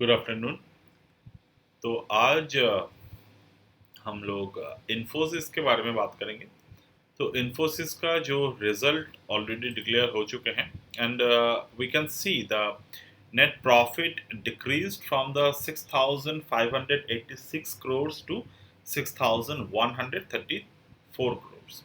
Good afternoon. तो आज हम लोग इन्फोसिस के बारे में बात करेंगे। तो इन्फोसिस का जो रिजल्ट ऑलरेडी डिक्लेयर हो चुके हैं and we can see the net profit decreased from the 6,586 crores to 6,134 crores.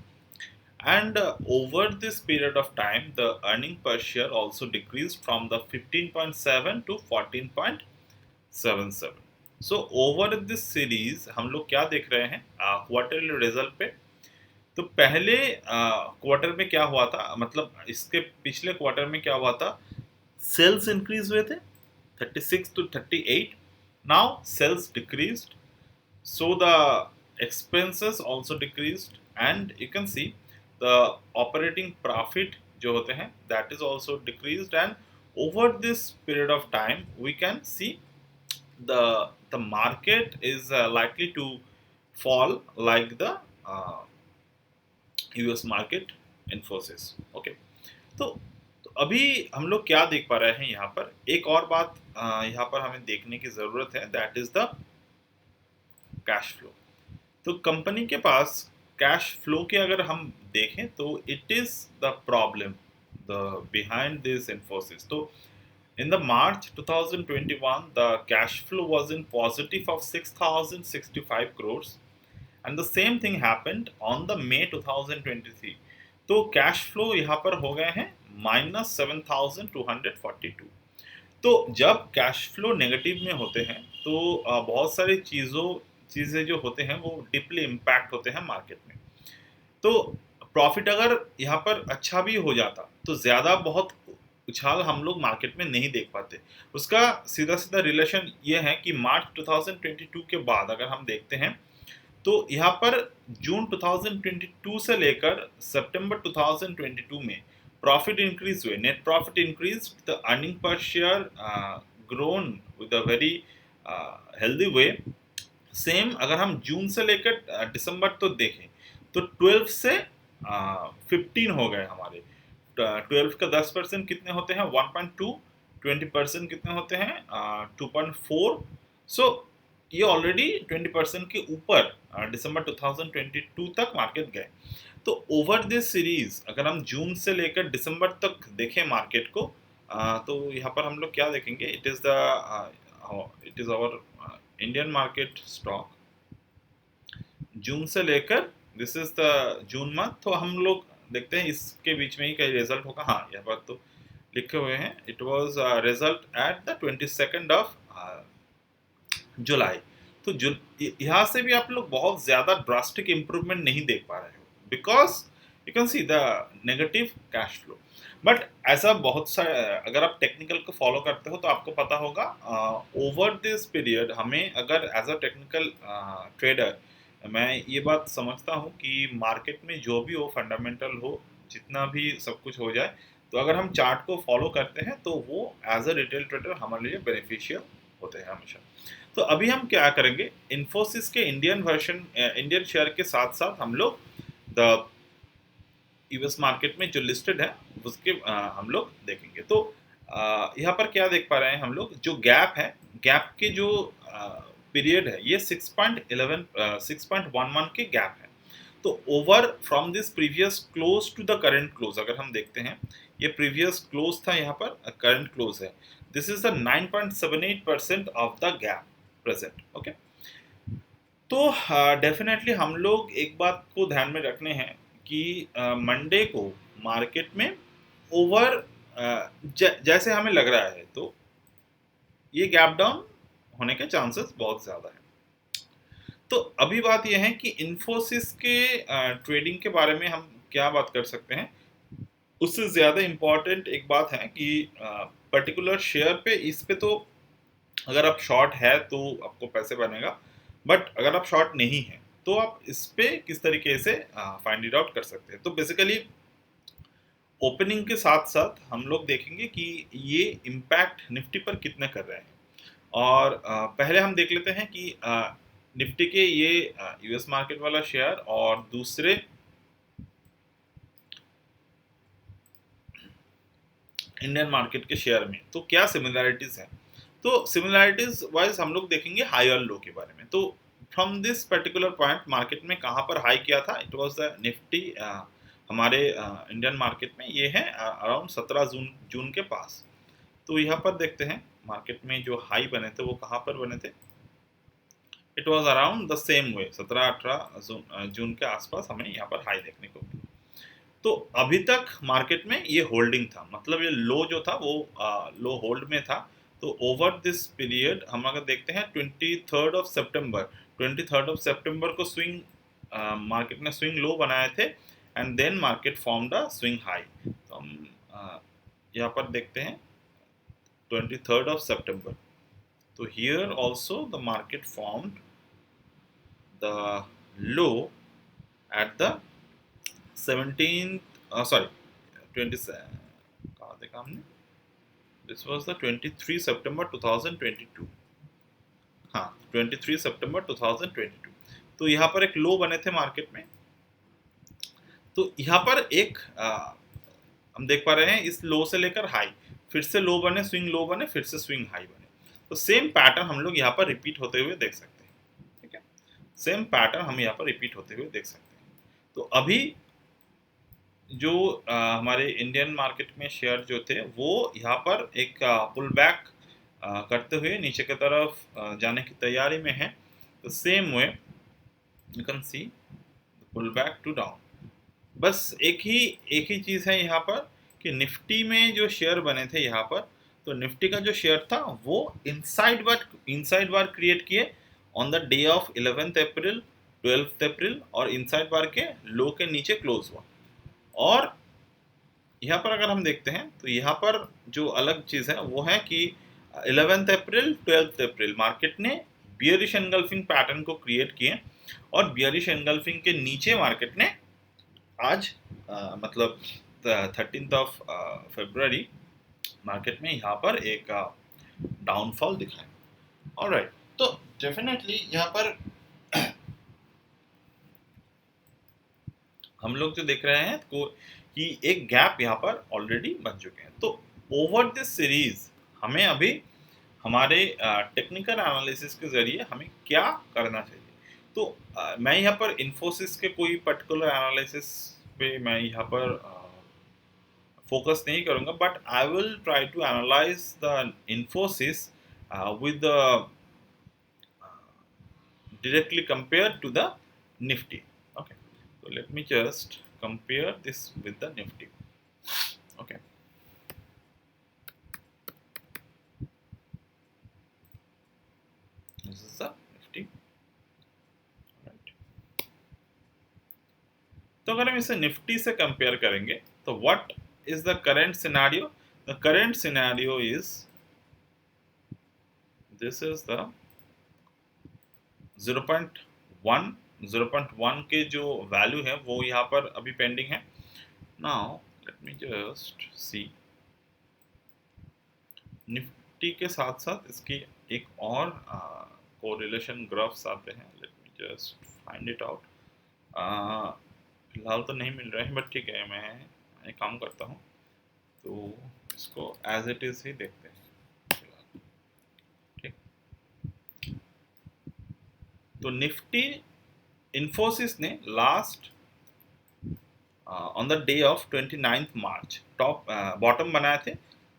And over this period of time, the earning per share also decreased from the 15.7 to 14.77. So over this series हम लोग क्या देख रहे हैं quarterly result पे। तो पहले quarter में क्या हुआ था, मतलब इसके पिछले क्वार्टर में क्या हुआ था, सेल्स इंक्रीज हुए थे 36 to 38. Now sales decreased, so the expenses also decreased and you can see the operating profit जो होते हैं that is also decreased. And over this period of time we can see the market is likely to fall like the uh, US market Infosys. Okay. तो, तो अभी हम लोग क्या देख पा रहे हैं यहाँ पर, एक और बात यहाँ पर हमें देखने की जरूरत है, that is the cash flow. तो कंपनी के पास कैश फ्लो के अगर हम देखें तो it is the problem the behind this Infosys. तो in the March 2021, the cash flow was in positive of 6,065 crores, and the same thing happened on the May 2023. तो cash flow यहाँ पर हो गए हैं -7,242। तो जब कैश फ्लो नेगेटिव में होते हैं तो बहुत सारी चीज़ें जो होते हैं वो डीपली इम्पैक्ट होते हैं मार्केट में। तो प्रॉफिट अगर यहाँ पर अच्छा भी हो जाता तो ज़्यादा बहुत उछाल हम लोग मार्केट में नहीं देख पाते। उसका सीधा सीधा रिलेशन ये है कि मार्च 2022 के बाद अगर हम देखते हैं तो यहाँ पर जून 2022 से लेकर सितंबर 2022 में प्रॉफिट इंक्रीज हुए, net profit increase, the earning पर share grown with a very healthy way. Same अगर हम जून से लेकर दिसंबर तो देखें तो 12 से 15 हो गए हमारे। 12 का 10% कितने होते हैं, 1.2। 20% कितने होते हैं, 2.4। सो ये ऑलरेडी 20% के ऊपर दिसंबर 2022 तक मार्केट गए। तो ओवर दिस सीरीज अगर हम जून से लेकर दिसंबर तक देखें मार्केट को, तो यहाँ पर हम लोग क्या देखेंगे, it is our Indian market stock June से लेकर, this is the June month. तो हम लोग देखते हैं इसके बीच में ही कई रिजल्ट होगा। हाँ, यहाँ पर तो लिखे हुए हैं, it was result at the 22 of July. तो यहाँ से भी आप लोग बहुत ज़्यादा ड्रास्टिक इम्प्रूवमेंट नहीं देख पा रहे हो, because you can see the negative cash flow. But ऐसा बहुत सा, अगर आप टेक्निकल को फॉलो करते हो तो आपको पता होगा ओवर दिस पीरियड हमें अगर एज अ टेक्निकल ट्रेडर मैं ये बात समझता हूँ कि मार्केट में जो भी हो, फंडामेंटल हो, जितना भी सब कुछ हो जाए, तो अगर हम चार्ट को फॉलो करते हैं तो वो एज अ रिटेल ट्रेडर हमारे लिए बेनिफिशियल होते हैं हमेशा। तो अभी हम क्या करेंगे, इन्फोसिस के इंडियन वर्जन, इंडियन शेयर के साथ साथ हम लोग द यूएस मार्केट में जो लिस्टेड है उसके हम लोग देखेंगे। तो यहाँ पर क्या देख पा रहे हैं हम लोग, जो गैप है, गैप के जो पीरियड है ये 6.11 6.11 के गैप है। तो over from this previous close to the current close अगर हम देखते हैं, ये प्रीवियस क्लोज था, यहाँ पर करंट क्लोज है, this is the 9.78% of the gap present. Okay. तो डेफिनेटली हम लोग एक बात को ध्यान में रखने हैं कि मंडे को मार्केट में ओवर जैसे हमें लग रहा है तो ये गैप डाउन होने के चांसेस बहुत ज़्यादा है। तो अभी बात यह है कि इन्फोसिस के ट्रेडिंग के बारे में हम क्या बात कर सकते हैं, उससे ज़्यादा इम्पॉर्टेंट एक बात है कि पर्टिकुलर शेयर पे, इस पे तो अगर आप शॉर्ट है तो आपको पैसे बनेगा, बट अगर आप शॉर्ट नहीं है तो आप इस पे किस तरीके से फाइंड इट आउट कर सकते हैं। तो बेसिकली ओपनिंग के साथ साथ हम लोग देखेंगे कि ये इम्पैक्ट निफ्टी पर कितने कर रहे हैं। और पहले हम देख लेते हैं कि निफ्टी के ये यूएस मार्केट वाला शेयर और दूसरे इंडियन मार्केट के शेयर में तो क्या सिमिलैरिटीज हैं। तो सिमिलैरिटीज वाइज हम लोग देखेंगे हाई और लो के बारे में। तो from this particular point market में कहाँ पर हाई किया था, इट वाज द निफ्टी हमारे इंडियन मार्केट में ये है अराउंड 17 जून के पास। तो यहाँ पर देखते हैं मार्केट में जो हाई बने थे वो कहाँ पर बने थे। It was around the same way 17-18 जून के आसपास हमें यहाँ पर हाई देखने को मिला। तो अभी तक मार्केट में ये होल्डिंग था, मतलब ये लो जो था वो लो होल्ड में था। तो ओवर दिस पीरियड हम अगर देखते हैं 23rd ऑफ सितंबर को स्विंग मार्केट ने स्विंग लो बनाए थे and then market formed a swing high. तो हम यहाँ पर देखते हैं 23rd ऑफ सितंबर। तो here also the market formed the low at the 17th sorry 20 कहाँ देखा हमने, this was the 23 September 2022। हाँ 23 सितंबर 2022। तो यहाँ पर एक लो बने थे मार्केट में। तो यहाँ पर एक हम देख पा रहे हैं इस लो से लेकर हाई, फिर से लो बने, स्विंग लो बने, फिर से स्विंग हाई बने। तो सेम पैटर्न हम लोग यहाँ पर रिपीट होते हुए देख सकते हैं। ठीक है, सेम पैटर्न हम यहाँ पर रिपीट होते हुए देख सकते हैं। तो अभी जो हमारे इंडियन मार्केट में शेयर जो थे वो यहाँ पर एक पुल बैक करते हुए नीचे की तरफ जाने की तैयारी में है। तो same way you can see pull back to down. बस एक ही चीज़ है यहाँ पर कि निफ्टी में जो शेयर बने थे यहाँ पर, तो निफ्टी का जो शेयर था वो इनसाइड बार क्रिएट किए ऑन द डे ऑफ 11 अप्रैल 12 अप्रैल, और इनसाइड बार के लो के नीचे क्लोज हुआ। और यहाँ पर अगर हम देखते हैं तो यहाँ पर जो अलग चीज़ है वो है कि 11 अप्रैल 12 अप्रैल मार्केट ने बियरिश एनगल्फिंग पैटर्न को क्रिएट किए, और बियरिश एनगल्फिंग के नीचे मार्केट ने आज मतलब 13 फरवरी मार्केट में यहाँ पर एक डाउनफॉल दिखा है। ऑलराइट, तो डेफिनेटली यहाँ पर हम लोग जो देख रहे हैं कि एक गैप यहाँ पर ऑलरेडी बन चुके हैं। तो ओवर दिस सीरीज हमें अभी हमारे टेक्निकल एनालिसिस के जरिए हमें क्या करना चाहिए। तो मैं यहाँ पर इन्फोसिस के कोई पर्टिकुलर एनालिसिस पे मैं यहाँ पर फोकस नहीं करूँगा, but I will try to analyse the Infosys with directly compared to the Nifty. Okay, so let me just compare this with the Nifty. Okay, this is the Nifty. Right. तो अगर हम इसे Nifty से compare करेंगे तो what is the current scenario? The current scenario is this is the 0.1 के जो value है वो यहाँ पर अभी पेंडिंग है। Now let me just see Nifty के साथ साथ इसकी एक और कोरिलेशन ग्राफ्स आते हैं। Let me just find it out. फिलहाल तो नहीं मिल रहे हैं, बट ठीक है, मैं एक काम करता हूँ, तो इसको एज इट इज ही देखते हैं। ठीक, तो निफ्टी इन्फोसिस ने last on the day of 29 March top bottom बनाए थे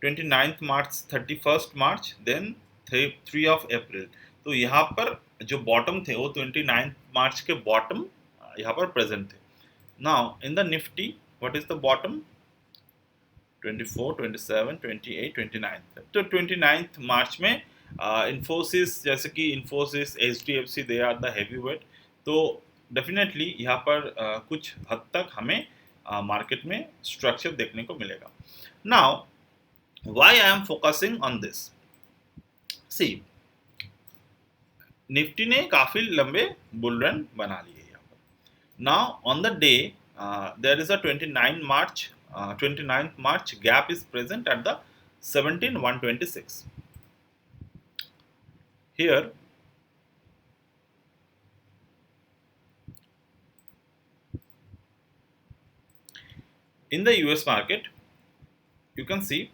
29 मार्च 31 मार्च देन 3 अप्रैल। तो यहाँ पर जो बॉटम थे वो 29 मार्च के बॉटम यहाँ पर प्रेजेंट थे। Now in the Nifty what is the bottom? 24, 27, 28, 29। तो 29 मार्च में इन्फोसिस, जैसे कि Infosys, HDFC, they are the heavy weight. तो डेफिनेटली यहाँ पर कुछ हद तक हमें मार्केट में स्ट्रक्चर देखने को मिलेगा। Now why I am focusing on this, see Nifty ने काफ़ी लंबे बुल रन बना लिए यहाँ पर। Now on the day there is a 29th March gap is present at the 17,126. Here in the US market you can see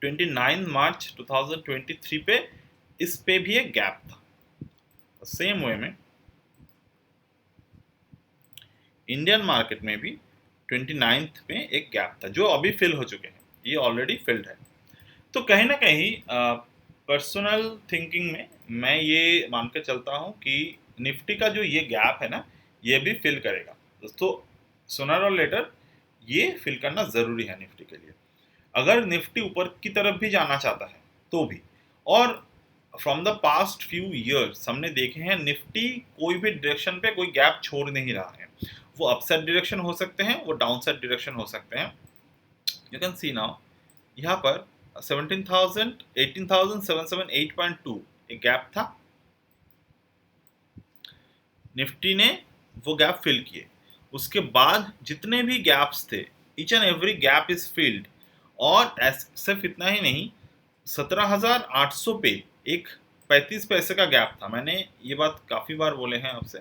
29 मार्च 2023 पे इस पे भी एक गैप था। सेम वे में इंडियन मार्केट में भी 29th में एक गैप था जो अभी फिल हो चुके हैं, ये ऑलरेडी फिल्ड है। तो कहीं ना कहीं पर्सनल थिंकिंग में मैं ये मान के चलता हूँ कि निफ्टी का जो ये गैप है ना, ये भी फिल करेगा दोस्तों, सूनर और लेटर ये फिल करना ज़रूरी है निफ्टी के लिए, अगर निफ्टी ऊपर की तरफ भी जाना चाहता है तो भी। और from the past few years हमने देखे हैं निफ्टी कोई भी डायरेक्शन पे कोई गैप छोड़ नहीं रहा है, वो अपसाइड डायरेक्शन हो सकते हैं, वो डाउनसाइड डायरेक्शन हो सकते हैं। यू कैन सी नाउ यहाँ पर 17,000 18,778.2 एक गैप था, निफ्टी ने वो गैप फिल किए। उसके बाद जितने भी गैप्स थे, each and every gap is filled. और सिर्फ इतना ही नहीं, 17,800 पे एक 35 पैसे का गैप था। मैंने ये बात काफ़ी बार बोले हैं आपसे,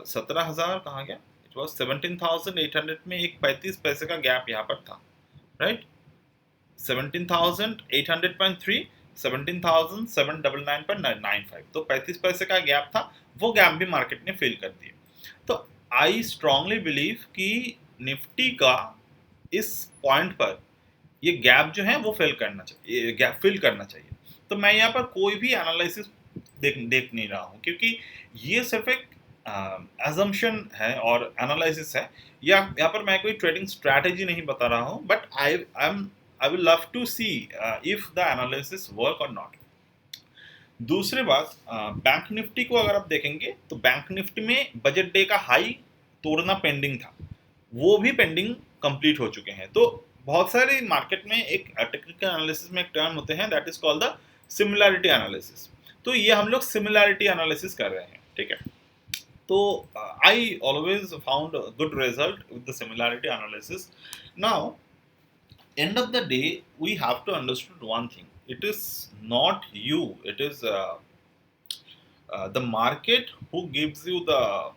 17,000 कहाँ गया, इट वॉज 17,800 में एक 35 पैसे का गैप यहाँ पर था, राइट। 17,800.3 17,799.95, तो 35 पैसे का गैप था, वो गैप भी मार्केट ने फिल कर दिए। तो आई स्ट्रांगली बिलीव कि निफ्टी का इस पॉइंट पर ये गैप जो है वो फिल करना चाहिए, गैप फिल करना चाहिए। तो मैं यहाँ पर कोई भी एनालिसिस देख नहीं रहा हूँ, क्योंकि ये सिर्फ एक एजम्पशन है और एनालिसिस है, या यहाँ पर मैं कोई ट्रेडिंग स्ट्रैटेजी नहीं बता रहा हूँ, but I will love to see if the analysis work और नॉट। दूसरी बात, बैंक निफ्टी को अगर आप देखेंगे तो बैंक निफ्टी में बजट डे का हाई तोड़ना पेंडिंग था, वो भी पेंडिंग कंप्लीट हो चुके हैं। तो बहुत सारे मार्केट में एक टेक्निकल एनालिसिस में एक टर्म होते हैं, that is called the similarity analysis. तो ये हम लोग सिमिलैरिटी एनालिसिस कर रहे हैं, ठीक है। तो I always found good result with the similarity analysis. Now end of the day we have to understand one thing, it is not you, it is the market who gives you the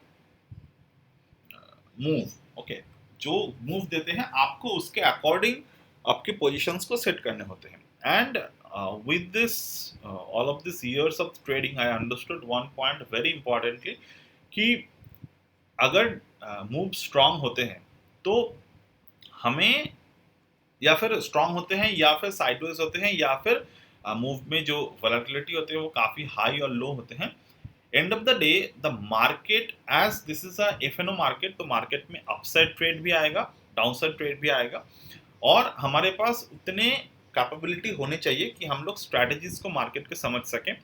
move, okay. जो move देते हैं आपको उसके according आपके positions को set करने होते हैं। And with this all of this years of trading I understood one point very importantly, कि अगर मूव स्ट्रांग होते हैं तो हमें, या फिर स्ट्रांग होते हैं या फिर साइडवेज होते हैं, या फिर मूव में जो वॉलेटिलिटी होते हैं वो काफ़ी हाई और लो होते हैं, end of the day the market as this is a FNO market, तो मार्केट में अपसाइड ट्रेड भी आएगा, डाउनसाइड ट्रेड भी आएगा, और हमारे पास उतने कैपेबिलिटी होने चाहिए कि हम लोग स्ट्रैटेजीज को मार्केट के समझ सकें।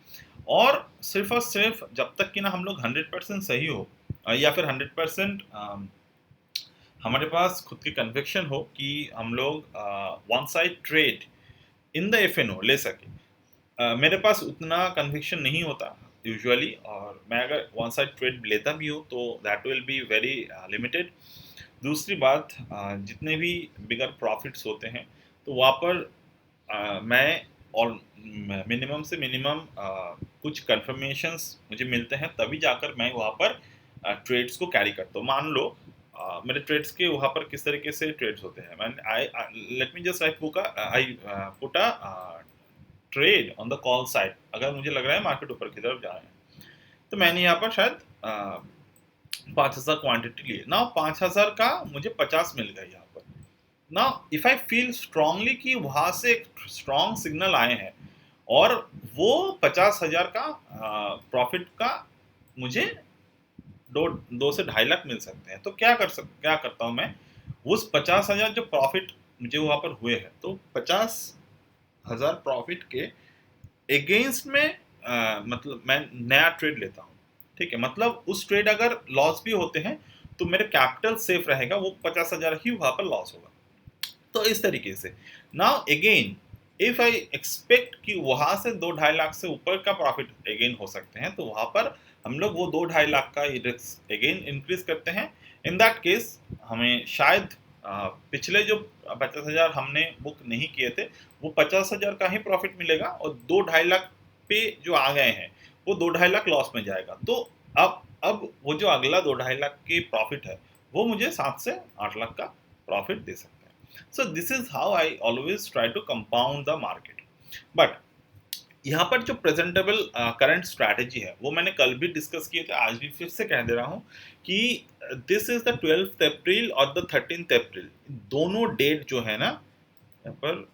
और सिर्फ जब तक कि ना हम लोग 100% सही हो, या फिर 100% हमारे पास खुद की कन्विक्शन हो कि हम लोग one side trade in the FNO ले सके। मेरे पास उतना कन्विक्शन नहीं होता यूजुअली, और मैं अगर वन साइड ट्रेड लेता भी हूँ तो that will be very limited. दूसरी बात, जितने भी बिगर प्रॉफिट्स होते हैं तो वहाँ पर मैं और मिनिमम से मिनिमम कुछ कन्फर्मेशंस मुझे मिलते हैं, तभी जाकर मैं वहाँ पर ट्रेड्स को कैरी करता हूँ। मान लो मेरे ट्रेड्स के वहाँ पर किस तरीके से ट्रेड्स होते हैं, मैं let me just I put a trade on the call side. अगर मुझे लग रहा है मार्केट ऊपर की तरफ जा रहे हैं तो मैंने यहाँ पर शायद 5,000 क्वांटिटी लिए ना, 5,000 का मुझे 50 मिल गया यहाँ पर ना। इफ आई फील स्ट्रांगली कि वहाँ से एक स्ट्रांग सिग्नल आए हैं और वो 50,000 का प्रॉफिट का मुझे 2 से 2.5 लाख मिल सकते हैं, तो क्या करता हूँ मैं, उस 50,000 जो प्रॉफिट मुझे वहाँ पर हुए हैं, तो 50,000 प्रॉफिट के अगेंस्ट में मतलब मैं नया ट्रेड लेता हूँ, ठीक है। मतलब उस ट्रेड अगर लॉस भी होते हैं तो मेरे कैपिटल सेफ रहेगा, वो 50,000 ही वहाँ पर लॉस होगा। तो इस तरीके से now again if I expect कि वहाँ से 2-2.5 लाख से ऊपर का प्रॉफिट अगेन हो सकते हैं, तो वहाँ पर हम लोग वो 2-2.5 लाख का अगेन इंक्रीज करते हैं। इन दैट केस हमें शायद पिछले जो 50,000 हमने बुक नहीं किए थे वो 50,000 का ही प्रॉफिट मिलेगा, और 2-2.5 लाख पे जो आ गए हैं वो 2-2.5 लाख लॉस में जाएगा। तो अब वो जो अगला 2-2.5 लाख की प्रॉफिट है वो मुझे 7 से 8 लाख का प्रॉफिट दे सकता है। So this is how I always try to compound the market. But यहाँ पर जो प्रेजेंटेबल करंट स्ट्रैटेजी है वो मैंने कल भी डिस्कस किए थे, आज भी फिर से कह दे रहा हूँ कि दिस इज द 12th अप्रैल और द 13th अप्रैल, दोनों डेट जो है ना यहाँ पर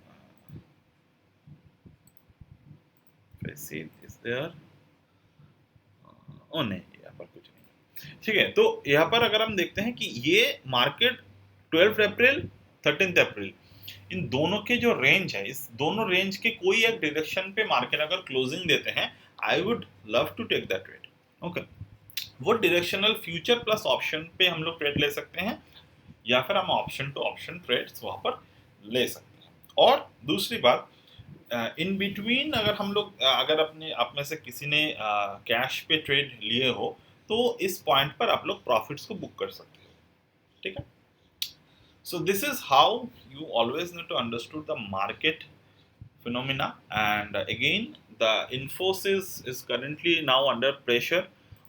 ओ नहीं, यहाँ पर कुछ नहीं. ठीक है, तो यहाँ पर अगर हम देखते हैं कि ये मार्केट 12th अप्रैल 13th अप्रैल इन दोनों के जो रेंज है, इस दोनों रेंज के कोई एक डायरेक्शन पे मार्केट अगर क्लोजिंग देते हैं, I would love to take that trade. Okay, वो डायरेक्शनल फ्यूचर प्लस ऑप्शन पे हम लोग ट्रेड ले सकते हैं, या फिर हम ऑप्शन टू ऑप्शन ट्रेड्स वहां पर ले सकते हैं. और दूसरी बात, इन बिटवीन अगर हम लोग अगर अपने आप में से किसी ने कैश पे ट्रेड लिए हो, तो इस पॉइंट पर आप लोग प्रॉफिट्स को बुक कर सकते हो. ठीक है. So this is how you always need to understood the market phenomena. And again, the Infosys is currently now under pressure.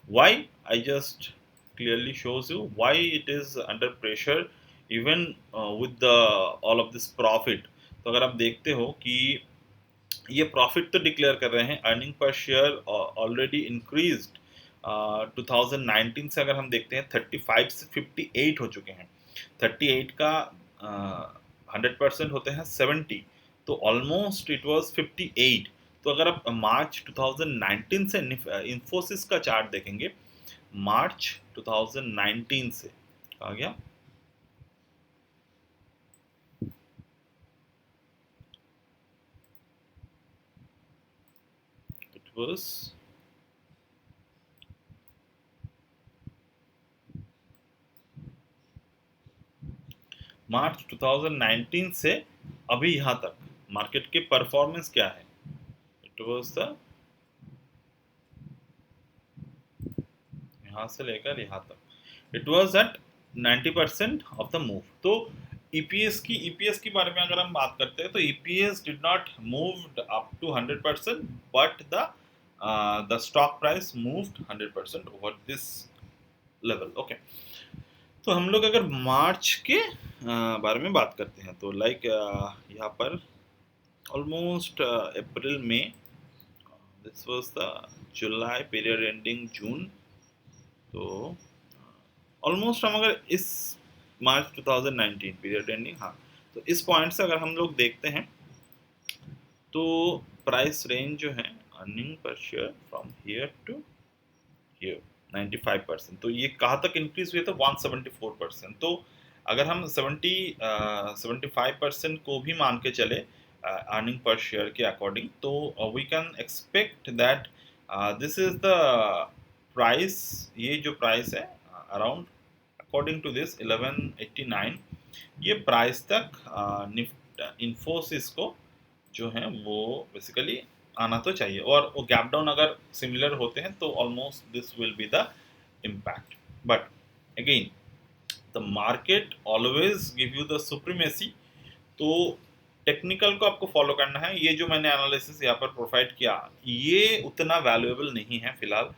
Why? I just clearly shows you why it is under pressure, even with the all of this profit. तो अगर आप देखते हो कि ये profit तो declare कर रहे हैं, अर्निंग पर शेयर ऑलरेडी इंक्रीज्ड. 2019 से अगर हम देखते हैं 35 से 58 हो चुके हैं. 38 का 100% होते हैं 70, तो ऑलमोस्ट इट वाज 58. तो अगर आप मार्च 2019 से इन्फोसिस का चार्ट देखेंगे, मार्च 2019 से आ गया, इट वाज मार्च 2019 से अभी यहाँ तक मार्केट के परफॉर्मेंस क्या है. इट वाज द यहाँ से लेकर यहाँ तक it was at 90% of the move. तो ईपीएस की बारे में अगर हम बात करते हैं, तो EPS did not moved up to 100%, but the stock price moved 100% over this level. Okay, तो हम लोग अगर मार्च के बारे में बात करते हैं, तो लाइक यहाँ पर ऑलमोस्ट अप्रैल में, this was the July period ending June. तो ऑलमोस्ट हम अगर इस मार्च 2019 पीरियड एंडिंग, हाँ, तो इस पॉइंट से अगर हम लोग देखते हैं, तो प्राइस रेंज जो है अर्निंग पर share from here to here 95%, तो ये कहाँ तक इंक्रीज हुए थे 174%. तो अगर हम 75% को भी मान के चले अर्निंग पर शेयर के अकॉर्डिंग, तो we can expect that this is the price. ये जो प्राइस है अराउंड अकॉर्डिंग टू दिस 1189, ये प्राइस तक इन्फोसिस को जो है वो बेसिकली आना तो चाहिए. और वो गैप डाउन अगर सिमिलर होते हैं, तो almost this will be the impact. But again, the market always give you the supremacy. तो टेक्निकल को आपको फॉलो करना है. ये जो मैंने एनालिसिस यहाँ पर प्रोवाइड किया, ये उतना वैल्यूएबल नहीं है फिलहाल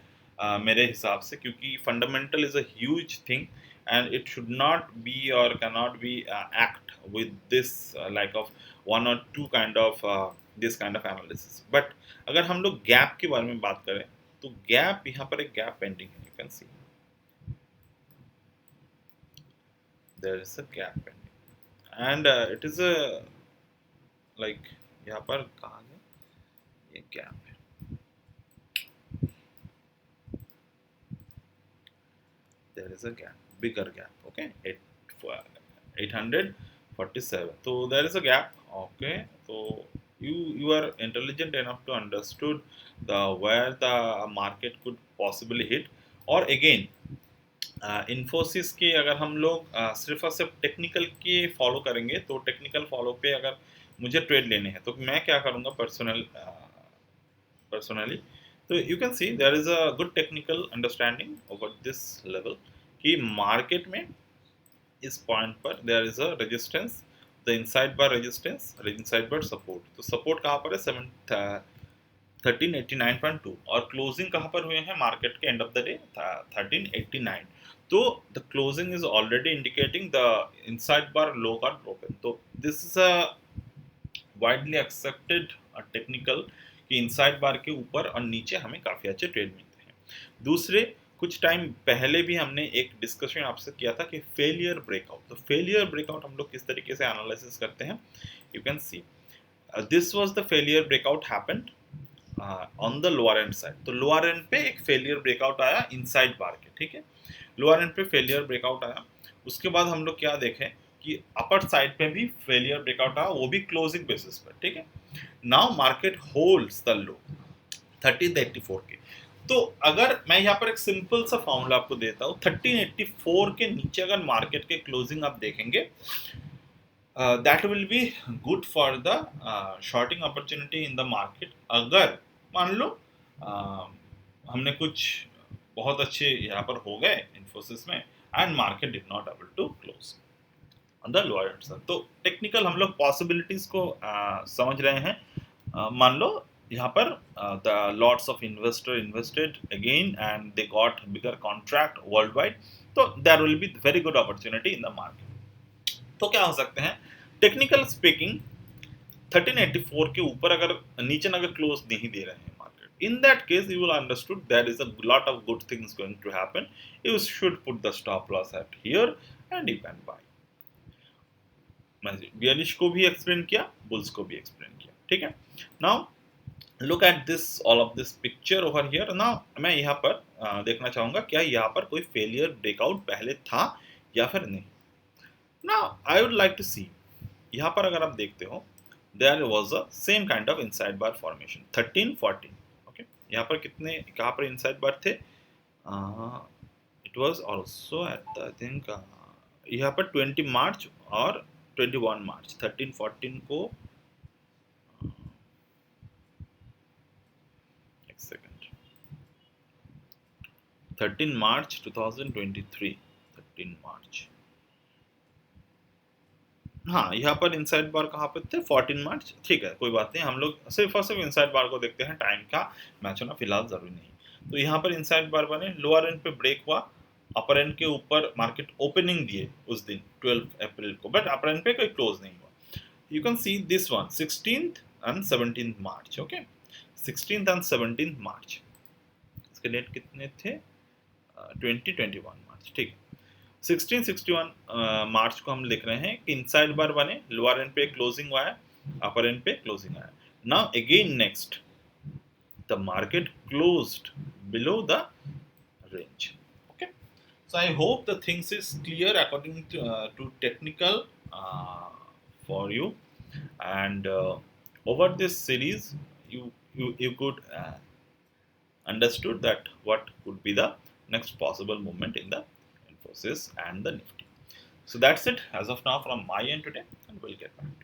मेरे हिसाब से, क्योंकि fundamental is a huge thing and it should not be or cannot be act with this like of one or two kind of this kind of analysis. But अगर हम लोग गैप के बारे में बात करें, तो गैप यहाँ पर एक गैप पेंडिंग है. You can see there is a gap pending and it is a like यहाँ पर कहाँ है ये गैप है. There is a gap, bigger gap. Okay, 847. So there is a gap. Okay, so you are intelligent enough to understood the where the market could possibly hit. और again, Infosys के अगर हम लोग सिर्फ और सिर्फ टेक्निकल के फॉलो करेंगे, तो टेक्निकल फॉलो पे अगर मुझे ट्रेड लेने हैं, तो मैं क्या करूँगा पर्सनली. तो you can see there is a good technical understanding over this level कि मार्केट में इस पॉइंट पर there is a resistance, the inside bar resistance, inside bar support. तो सपोर्ट कहाँ पर है 1389.2 और क्लोजिंग कहाँ पर हुए हैं मार्केट के एंड ऑफ द डे 1389. तो the closing is already indicating the inside bar low got broken. तो this is a widely accepted technical कि इनसाइड बार के ऊपर और नीचे हमें काफ़ी अच्छे ट्रेड मिलते हैं. दूसरे कुछ टाइम पहले भी हमने एक डिस्कशन आपसे किया था कि फेलियर ब्रेकआउट. तो फेलियर ब्रेकआउट हम लोग किस तरीके से एनालिसिस करते हैं. You can see this was the failure breakout happened on the lower and side. तो लोअर एंड पे एक फेलियर ब्रेकआउट आया इनसाइड बार के. ठीक है, लोअर एंड पे फेलियर ब्रेकआउट आया. उसके बाद हम लोग क्या देखें कि अपर साइड पे भी फेलियर ब्रेकआउट आया, वो भी क्लोजिंग बेसिस पर. ठीक है, now market holds the low 1384 के. तो अगर मैं यहाँ पर एक सिंपल सा फॉर्मूला आपको देता हूँ, 1384 के नीचे अगर मार्केट के क्लोजिंग आप देखेंगे that will be good for the shorting opportunity in the market. अगर मान लो हमने कुछ बहुत अच्छे यहाँ पर हो गए इन्फोसिस में and market did not able to close on the lower end. तो टेक्निकल हम लोग पॉसिबिलिटीज को समझ रहे हैं. मान लो यहाँ पर the lots of investor invested again and they got bigger contract worldwide. तो there will be very good opportunity in the market. तो क्या हो सकते हैं टेक्निकल स्पीकिंग 1384 के ऊपर अगर नीचे अगर क्लोज नहीं दे रहे हैं market, in that case you will understood there is a lot of good things going to happen. You should put the stop loss at here and you can buy. मैं बियरिश को भी explain किया, bulls को भी explain किया. ठीक है, now look at this all of this picture over here. Now मैं यहाँ पर देखना चाहूँगा क्या यहाँ पर कोई फेलियर ब्रेकआउट पहले था या फिर नहीं. Now I would like to see यहाँ पर अगर आप देखते हो there was a same kind of inside bar formation 1314. Okay, यहाँ पर कितने कहाँ पर इनसाइड बार थे. It was also at I think यहाँ पर 20 मार्च और 21 मार्च 1314 को. एक सेकंड, 13 मार्च 2023 13 मार्च. हाँ, यहाँ पर इनसाइड बार कहाँ पे थे 14 मार्च. ठीक है, कोई बात नहीं, हम लोग सिर्फ और सिर्फ इनसाइड बार को देखते हैं, टाइम का मैच होना फिलहाल जरूरी नहीं. तो यहाँ पर इनसाइड बार बने, लोअर एंड पे ब्रेक हुआ, अपर एंड के ऊपर मार्केट ओपनिंग दिए उस दिन 12 अप्रैल को, बट अपर एंड पे कोई क्लोज नहीं हुआ. You can see this one 16th and 17th March. Okay, 16th and 17th मार्च, इसके डेट कितने थे 2021 मार्च. ठीक है, 1661 मार्च को हम लिख रहे हैं कि इनसाइड बार बने, लोअर एंड पे क्लोजिंग हुआ है, अपर एंड पे क्लोजिंग आया. Now again next the market closed below the range. Okay, so I hope the things is clear according to technical for you, and over this series you could understood that what could be the next possible movement in the Infosys and the Nifty. So that's it as of now from my end today, and we'll get back to you.